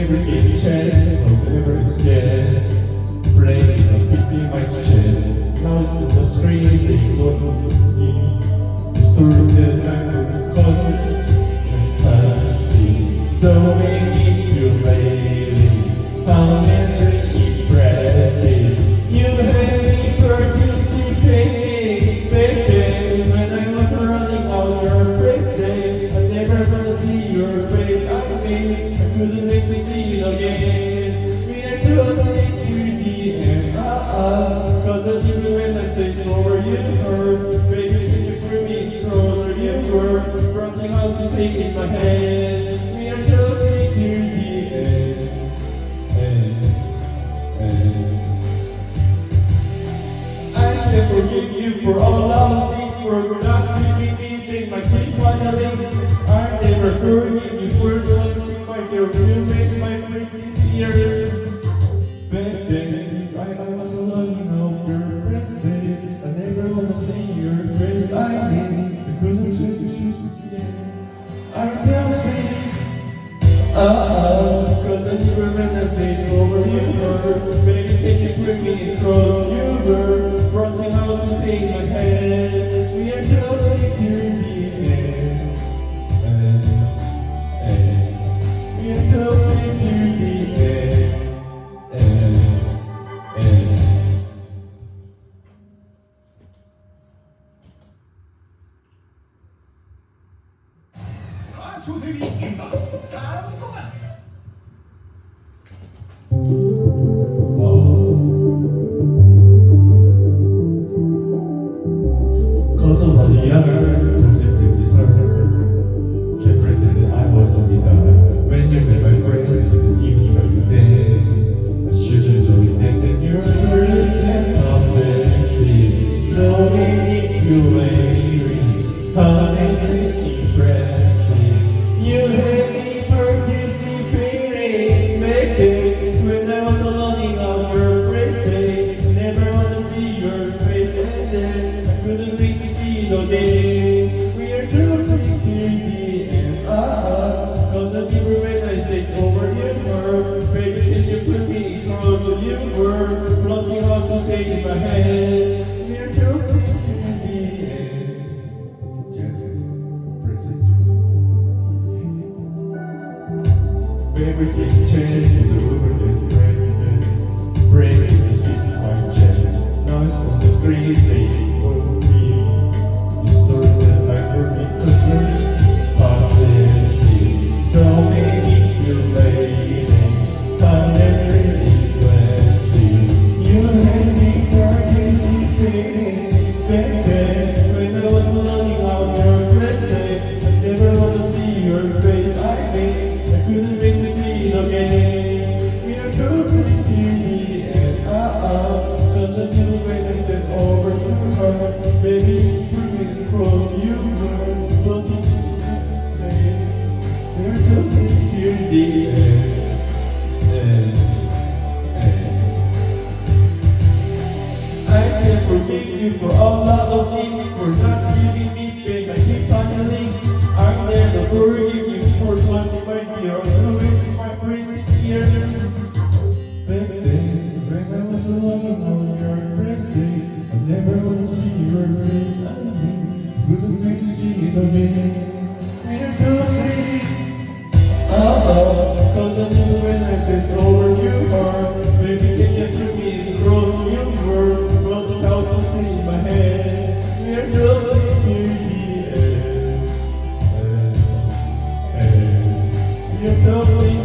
Favorite game chat, whatever it's just playing a piece in my chest. Now it's on the screen, they don't need the story that I'm going to tell. Fantastic, so manipulating, how naturally impressive. You had me participating, baby, when I was running out your crazy. I never gonna see your face, I couldn't wait to see it again. We are closing to the end, cause I knew when I say over you were. Baby, can you bring me closer? You were running out to stay in my head. We are closing to the end. I can forgive you for all of these words, not repeating my dreams finally. I never forgive you for the my dear, you made my dreams easier. Back then, I was alone of your presence. I never wanna see your face. I mean, I couldn't choose again. I can't say, cause I never when I say it's over. You were, baby, can you bring me across? You were running out to stay in my head. We are closing to the end. We are closing to the end. 가수들입니다. 다음 동안 Cause of the young, don't seem to deserve. Can't pretend that I was a leader. When you met my friend, you didn't even tell you then. I should've known then that you're fearless and possessive. So manipulating, honest and impressive. You had me participating, making when I was alone in our crazy. Never wanna see your face, and then I couldn't wait to see it again. We are closing to the end, cause I never when I say it's over. You were, baby, can you put me closer? You were plotting how to stay in my head. We are closing to the end. Everything changed, the river is breaking the piece of my chest. Now it's on the screen, they won't be. You story that I forget to learn. Possessive, so manipulating, unnecessarily blessing. You had me participating, back then when I was learning how you're blessing. I never wanna see your face, I think I couldn't wait to see it again. We are closing to the end, cause I knew when I said over you were. Baby, bring me close, you were. Don't you see today? We are closing to the end. I can forgive you for all of things, for not giving me pain. I keep on yelling. I'll never forgive you for what my dear, doing my pretty years. Back then, when I was alone on your crazy, I never wanna see your face. I mean, couldn't wait to see it again. We're closing, cause I knew when I said over you are. Baby, can you feel me close? You were running out to stay in my head. We're closing to the end. You're closing